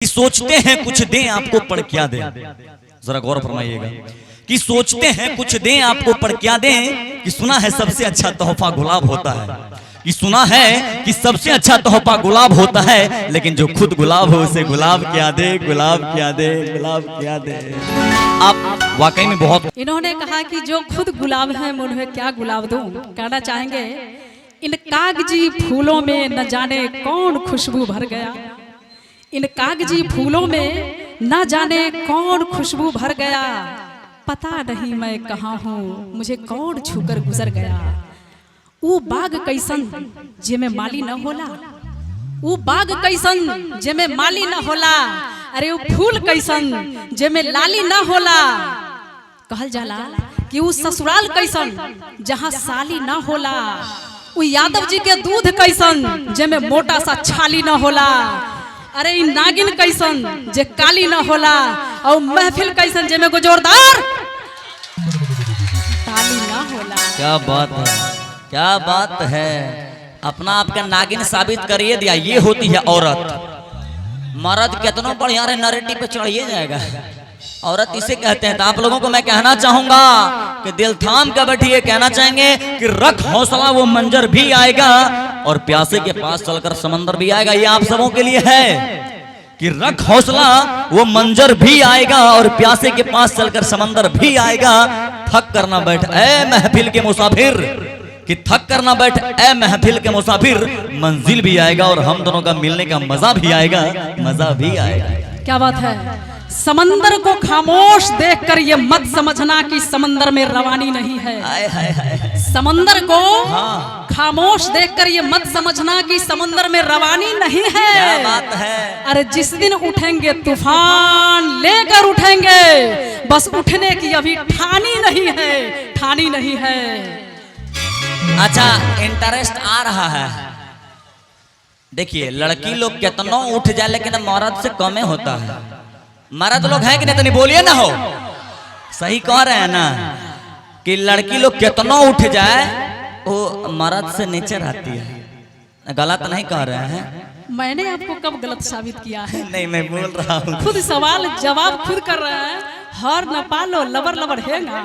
सोचते हैं कुछ दें आपको पर क्या दें, जरा गौर फरमाइएगा कि सोचते हैं कुछ दें आपको पर क्या दें, कि सुना है सबसे अच्छा तोहफा गुलाब होता है, कि सुना है कि सबसे अच्छा तोहफा गुलाब होता है, लेकिन जो खुद गुलाब हो उसे गुलाब क्या दे, गुलाब क्या दे, गुलाब क्या दे। आप वाकई में बहुत। इन्होंने कहा कि जो खुद गुलाब है मैं उन्हें क्या गुलाब दूं। कहना चाहेंगे इन कागजी फूलों में न जाने कौन खुशबू भर गया, इन कागजी फूलों में न जाने कौन खुशबू भर गया, पता नहीं मैं कहाँ हूँ मुझे कौन छूकर गुजर गया। वो बाग कैसन जे में माली न होला, वो बाग कैसन जे में माली न होला, अरे वो फूल कैसन जे में लाली न होला। कहल जाला कि वो ससुराल कैसन जहाँ साली न होला, वो यादव जी के दूध कैसन जे में मोटा सा छाली न होला, अरे नागिन कैसन जे काली न होला, और महफिल कैसन जे में जोरदार ताली न होला। क्या बात है, क्या बात है। अपना आपका नागिन साबित करिए दिया। ये होती है औरत। मर्द कितना बढ़िया रे नरेटिव पे चढ़िए जाएगा, औरत इसे कहते हैं। तो आप लोगों को मैं कहना चाहूंगा कि दिल थाम कर बैठिए। कहना चाहेंगे कि रख हौसला वो मंजर भी आएगा और प्यासे के पास चलकर समंदर भी आएगा। ये आप सबों के लिए है कि रख हौसला वो मंजर भी आएगा और प्यासे के पास चलकर समंदर भी आएगा। थक कर ना बैठ ए महफिल के मुसाफिर, कि थक कर ना बैठ ए महफिल के मुसाफिर, मंजिल भी आएगा और हम दोनों का मिलने का मजा भी आएगा, मजा भी आएगा। क्या बात है। समंदर को खामोश देखकर ये मत समझना कि समंदर में रवानी नहीं है। हाय हाय हाय। समंदर को खामोश देखकर ये मत समझना कि समंदर में रवानी नहीं है। क्या बात है। अरे जिस दिन उठेंगे तूफान लेकर उठेंगे, बस उठने की अभी ठानी नहीं है, ठानी नहीं है। अच्छा, इंटरेस्ट आ रहा है। देखिए लड़की लोग कितना उठ जाए लेकिन मर्द से कमे होता है। मर्द लोग हैं कि नहीं, तो बोलिए ना। हो सही कह रहे हैं ना कि लड़की लोग कितना उठ जाए वो मर्द से नीचे रहती है। गलत नहीं कह रहे हैं। मैंने आपको कब गलत साबित किया है? नहीं, मैं बोल रहा हूँ। खुद सवाल जवाब खुद कर रहे हैं। हर न पालो लबर लबर है ना,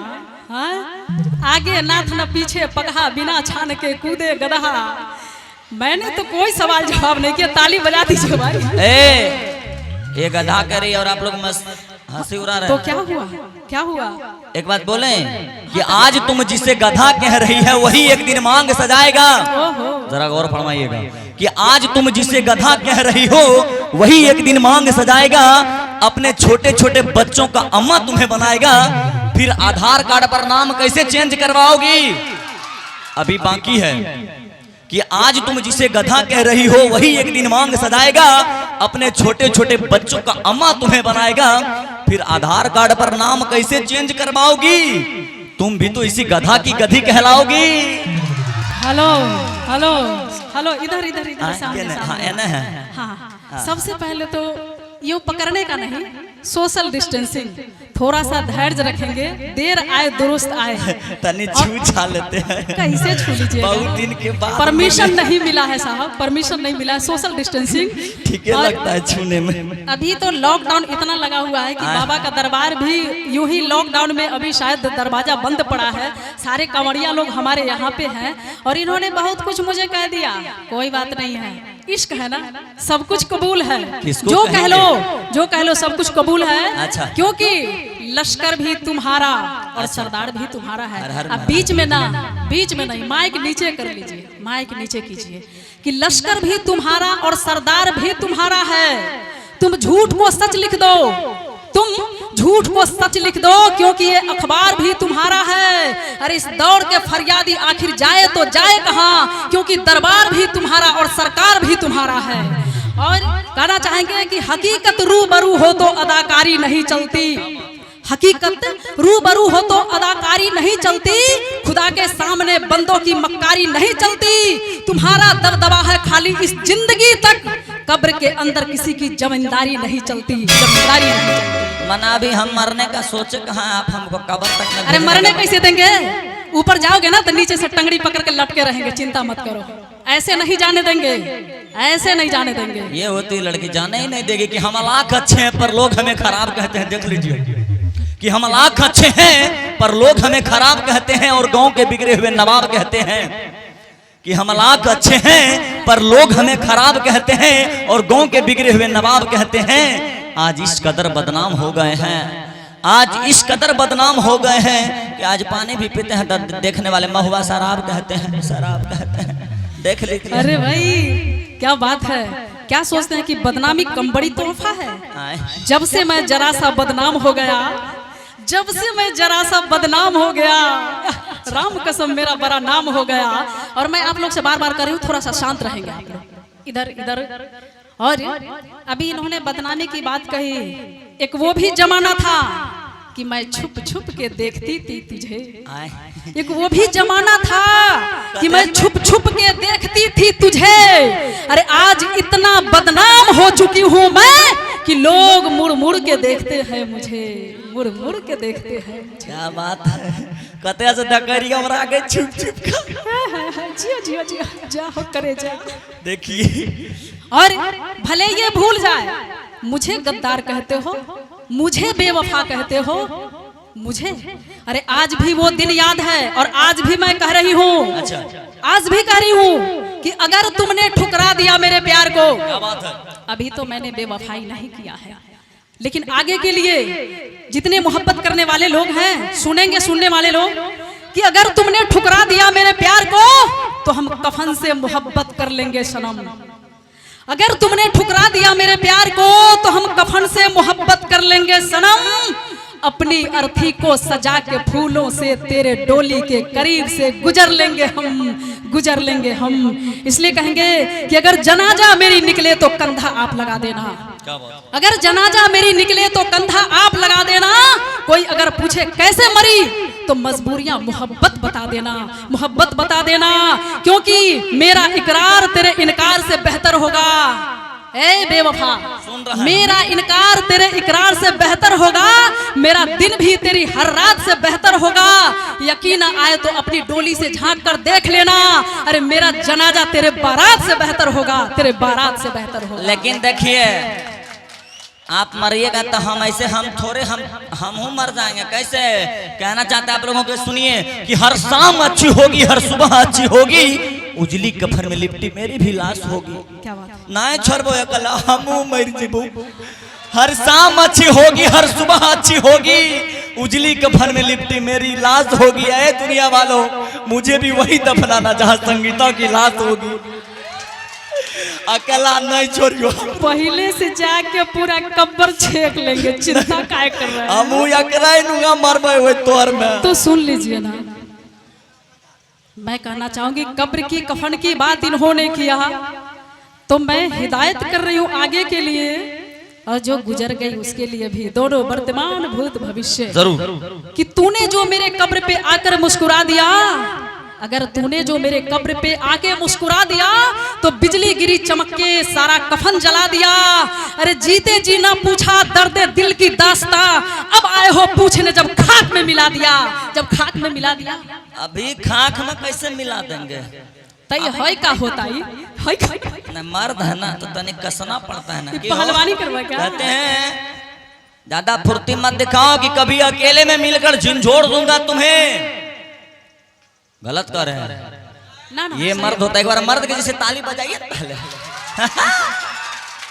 आगे नाथ न पीछे पगहा, बिना छान के कूदे गदहा। मैंने तो कोई सवाल जवाब नहीं किया। ताली बजा दीजिए भाई। ये गधा करे और आप लोग मस्त हंसी उड़ा रहे। तो क्या हुआ, क्या हुआ? एक बात बोले कि आज तुम जिसे गधा कह रही है वही एक दिन मांग सजाएगा। जरा गौर फरमाइएगा कि आज तुम जिसे गधा कह रही हो वही एक दिन मांग सजाएगा। अपने छोटे छोटे बच्चों का अम्मा तुम्हें बनाएगा। फिर आधार कार्ड पर नाम कैसे चेंज करवाओगी, अभी बाकी है। कि आज तुम जिसे गधा कह रही हो वही एक दिन मांग सजाएगा। अपने छोटे छोटे बच्चों का अम्मा तुम्हें बनाएगा। फिर आधार कार्ड पर नाम कैसे चेंज करवाओगी, तुम भी तो इसी गधा की गधी कहलाओगी। हेलो हेलो हेलो, इधर इधर इधर सामने हाँ। सबसे पहले तो यूं पकड़ने का नहीं, सोशल डिस्टेंसिंग, थोड़ा सा धैर्य रखेंगे। देर आए दुरुस्त आए। तनी छू छा लेते हैं। कैसे छू लीजिए, बहुत दिन के बाद परमिशन नहीं मिला है साहब, परमिशन नहीं मिला है। सोशल डिस्टेंसिंग ठीक है लगता है छूने में। अभी तो लॉकडाउन इतना लगा हुआ है कि बाबा का दरबार भी यूं ही लॉकडाउन में अभी शायद दरवाजा बंद पड़ा है। सारे कांवड़िया लोग हमारे यहाँ पे हैं और इन्होंने बहुत कुछ मुझे कह दिया। कोई बात नहीं है, इश्क है ना, सब कुछ कबूल है। जो कह लो, जो कह लो, सब कुछ कबूल है। अच्छा। क्योंकि लश्कर भी तुम्हारा और सरदार भी तुम्हारा है। अब बीच में ना, बीच में नहीं, माइक नीचे कर लीजिए, माइक नीचे कीजिए कि लश्कर भी तुम्हारा और सरदार भी तुम्हारा है। तुम झूठ को सच लिख दो, तुम झूठ को सच लिख दो, क्योंकि ये अखबार भी तुम्हारा है। अरे इस दौड़ के फरियादी आखिर जाए तो जाए कहाँ, क्योंकि दरबार भी तुम्हारा और सरकार भी तुम्हारा है। और कहना चाहेंगे कि हकीकत रूबरू हो तो अदाकारी नहीं चलती, हकीकत रूबरू हो तो अदाकारी नहीं चलती, खुदा के सामने बंदों की मक्कारी नहीं चलती। तुम्हारा दबदबा है खाली इस जिंदगी तक, कब्र के अंदर किसी की जमींदारी नहीं चलती, जमींदारी नहीं चलती। मना भी हम मरने का सोचे कहाँ, आप हमको कब्र तक। अरे मरने कैसे देंगे, ऊपर जाओगे ना तो नीचे से टंगड़ी पकड़ के लटके रहेंगे। चिंता मत करो, ऐसे नहीं जाने देंगे। ऐसे नहीं जाने देंगे। ये होती लड़की जाने ही नहीं देगी कि हम लाख अच्छे हैं पर लोग हमें खराब कहते हैं। देख लीजिए कि हम लाख अच्छे हैं पर लोग हमें खराब कहते हैं और गांव के बिगड़े हुए नवाब कहते हैं कि हम लाख अच्छे हैं पर लोग हमें खराब कहते हैं और गांव के बिगड़े हुए नवाब कहते हैं। आज इस कदर बदनाम हो गए हैं, आज इस कदर बदनाम हो गए हैं कि आज पानी भी पीते हैं तो देखने वाले महुआ शराब कहते हैं, शराब कहते हैं। देख लीजिए। अरे भाई क्या बात है, क्या सोचते हैं कि बदनामी कम बड़ी तोहफा है। जब से मैं जरा सा बदनाम हो गया, जब से मैं जरा सा बदनाम हो गया, राम कसम मेरा बड़ा नाम हो गया। और मैं आप लोग से बार बार कर रही हूँ, थोड़ा सा शांत रहेंगे आप लोग, इधर इधर। और अभी इन्होंने बदनामी की बात कही, एक वो भी जमाना था कि मैं छुप छुप के देखती थी तुझे। एक वो भी जमाना था कि मैं छुप छुप के देखती थी तुझे। अरे आज इतना बदनाम हो चुकी हूँ मैं कि लोग मुड़ मुड़ के देखते हैं मुझे, मुड़ मुड़ के देखते हैं। क्या बात है, कते से डकरी हमरा आगे छुप छुप का। जियो जियो जियो जा हो करे जा। देखिए और भले ये भूल जाए मुझे गद्दार कहते हो, मुझे बेवफा कहते हो, मुझे। अरे आज भी वो दिन याद है और आज भी मैं कह रही हूँ, अच्छा। आज भी कह रही हूँ कि अगर तुमने ठुकरा दिया मेरे प्यार को, क्या बात है, अभी तो मैंने बेवफाई नहीं किया है, लेकिन आगे के लिए जितने मोहब्बत करने वाले लोग हैं, सुनेंगे सुनने वाले लोग, कि अगर तुमने ठुकरा दिया मेरे प्यार को तो हम कफन से मोहब्बत कर लेंगे सनम। अगर तुमने ठुकरा दिया मेरे प्यार को तो हम कफन से मोहब्बत कर लेंगे सनम। अपनी अर्थी को सजा के फूलों से तेरे डोली के करीब से गुजर लेंगे हम, गुजर लेंगे हम। इसलिए कहेंगे कि अगर जनाजा मेरी निकले तो कंधा आप लगा देना, अगर जनाजा मेरी निकले तो कंधा आप लगा देना। कोई अगर पूछे कैसे मरी तो मजबूरियां मोहब्बत बता देना, मोहब्बत बता देना, क्योंकि मेरा इकरार तेरे इनकार से बेहतर होगा। ए बेवफा, मेरा इनकार तेरे इकरार से बेहतर होगा, मेरा दिन भी तेरी हर रात से बेहतर होगा। यकीन आए तो अपनी डोली से झांक कर देख लेना, अरे मेरा जनाजा तेरे बारात से बेहतर होगा, तेरे बारात से बेहतर होगा। लेकिन देखिए आप मरिएगा तो हम ऐसे हम थोड़े हम मर जाएंगे। कैसे कहना चाहते हैं आप लोगों को, सुनिए कि हर शाम अच्छी होगी, हर सुबह अच्छी होगी, उजली कफन में लिपटी मेरी भी लाश होगी। क्या बात, ना छोड़बो अकला हमू मर जीबो। हर शाम अच्छी होगी, हर सुबह अच्छी होगी, उजली कफन में लिपटी मेरी लाश होगी। ऐ दुनिया वालों, मुझे भी वही दफनाना जहाँ संगीता की लाश होगी, अकेला नहीं छोड़ियो। पहले से जाके पूरा कब्र छेक लेंगे, चिंता काय कर रहे हैं। हमू एकरा नुगा मरबे होय तोर में। तो सुन लीजिए ना, मैं कहना चाहूंगी कब्र की कफन की बात इन्होंने किया तो मैं हिदायत कर रही हूँ आगे के लिए, और जो गुजर गई उसके लिए भी, दोनों वर्तमान भूत भविष्य। जरूर कि तूने जो मेरे कब्र पे आकर मुस्कुरा दिया, अगर तूने जो मेरे कब्र पे आके मुस्कुरा दिया तो बिजली गिरी चमक के सारा कफन जला दिया। अरे जीते जी ना पूछा दर्द दिल की दास्ता, अब आए हो पूछने जब खाक में मिला दिया, जब खाक में मिला दिया। अभी खाक में कैसे मिला देंगे, तय है का होता है, है का? न मर्द है ना तो तनिक कसना पड़ता है ना। पहलवानी करवा क्या कहते हैं ज्यादा फुर्ती मत दिखाओ कि कभी अकेले में मिलकर झिंझोड़ दूंगा तुम्हें। गलत कर रहे हैं ना, ना, ये मर्द होता है। एक बार मर्द के जैसे ताली बजाइए पहले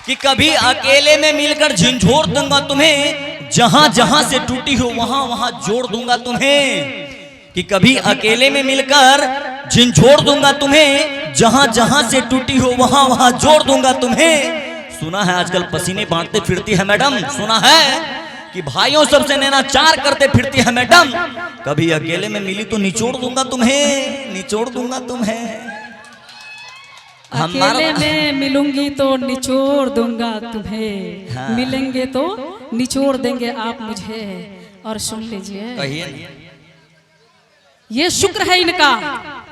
कि कभी अकेले में मिलकर झिंझोड़ दूंगा तुम्हें, जहां जहां से टूटी हो वहां वहां जोड़ दूंगा तुम्हें। कि कभी अकेले में मिलकर झिंझोड़ दूंगा तुम्हें, जहां जहां से टूटी हो वहां वहां जोड़ दूंगा तुम्हें। सुना है आजकल पसीने बांटते फिरती है मैडम, सुना है कि भाइयों सबसे नैना चार करते फिरती है मैडम। कभी अकेले में मिली तो निचोड़ दूंगा तुम्हें, निचोड़ दूंगा तुम्हें। अकेले में मिलूंगी तो निचोड़ दूंगा तुम्हें, हाँ। मिलेंगे तो निचोड़ देंगे आप मुझे। और सुन लीजिए, कहिए ये शुक्र है इनका,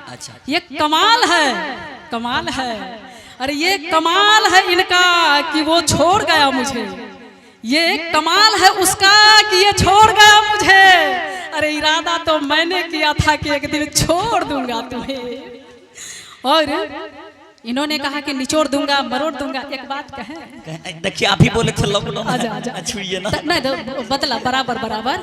अच्छा ये कमाल है, कमाल है। अरे ये कमाल है इनका कि वो छोड़ गया मुझे, ये कमाल है उसका कि ये छोड़ गया मुझे। अरे इरादा तो मैंने किया था कि एक दिन छोड़ दूंगा तुम्हें। और इन्होंने कहा कि निचोड़ दूंगा मरोड़ दूंगा। एक बात कहे, देखिए आप ही बोले थे लॉकडाउन आजा आजा छुइए ना। नहीं तो बदला बराबर बराबर।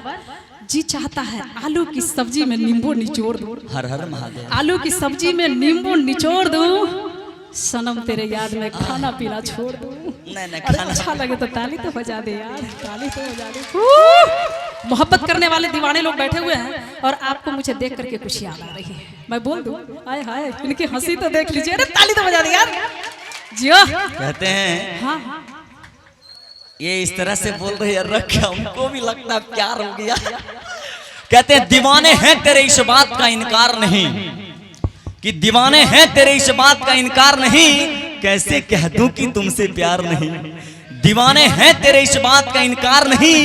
जी चाहता है आलू की सब्जी में नींबू निचोड़ दूं, हर हर महादेव। आलू की सब्जी में नींबू निचोड़ दूं, सनम तेरे याद में खाना पीना छोड़ दूं। नहीं अरे खाना अच्छा लगे तो ताली तो बजा दे यार, ताली तो बजा दे। मोहब्बत करने वाले दीवाने लोग बैठे हुए हैं और आपको मुझे देख करके कुछ याद आ रही है। मैं बोल दूं, हाय हाय इनकी हंसी तो देख लीजिए। अरे ताली तो बजा दे यार जियो। कहते हैं हाँ हाँ ये इस तरह से बोल रहे हैं, रखा उनको भी लगता है प्यार हो गया। कहते हैं दीवाने हैं तेरे इस बात का इनकार नहीं, कि दीवाने हैं तेरे इस बात का इनकार नहीं, कैसे कह दूं कि तुमसे प्यार नहीं। दीवाने हैं तेरे इस बात का इनकार नहीं,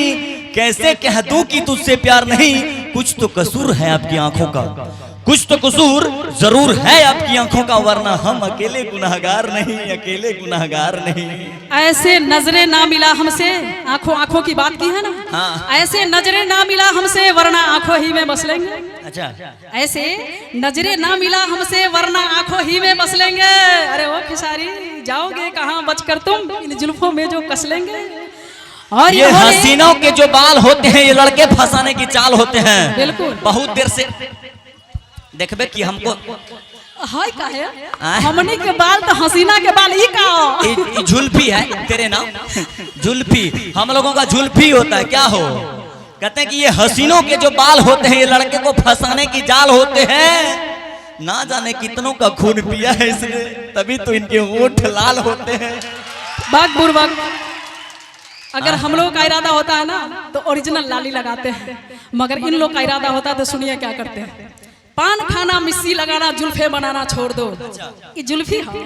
कैसे कह दूं कि तुझसे प्यार नहीं। कुछ तो कसूर है आपकी आंखों का, कुछ तो कसूर जरूर है आपकी आंखों का, वरना हम अकेले गुनाहगार नहीं, अकेले गुनाहगार नहीं। ऐसे नजरे ना मिला हमसे, आंखों आंखों की बात की है ना। हाँ। ऐसे नजरे ना मिला हमसे वरना आंखों ही में बस लेंगे। अच्छा ऐसे नजरे ना मिला हमसे वरना आंखों ही में बस लेंगे। अरे ओ खिसारी जाओगे कहाँ बचकर तुम, इन जुल्फों में जो कस लेंगे। और ये हसीनों के जो बाल होते हैं ये लड़के फंसाने की चाल होते हैं। बिल्कुल। बहुत देर से देखबे कि हमको हाय का है हमनी के बाल तो हसीना के बाल ही का जुल्फी है तेरे नाम। जुल्फी हम लोगों का जुल्फी होता है, क्या हो। कहते हैं कि ये हसीनों के जो बाल होते हैं ये लड़के को फंसाने की जाल होते हैं। ना जाने कितनों का खून पिया है इसने, तभी तो इनके होंठ लाल होते हैं। बाग बुरबाग। अगर हम लोग का इरादा होता है ना तो ओरिजिनल लाली लगाते हैं, मगर इन लोग का इरादा होता है तो सुनिए क्या करते हैं। पान खाना मिस्सी लगाना जुल्फे बनाना छोड़ दो। ये जुल्फी है।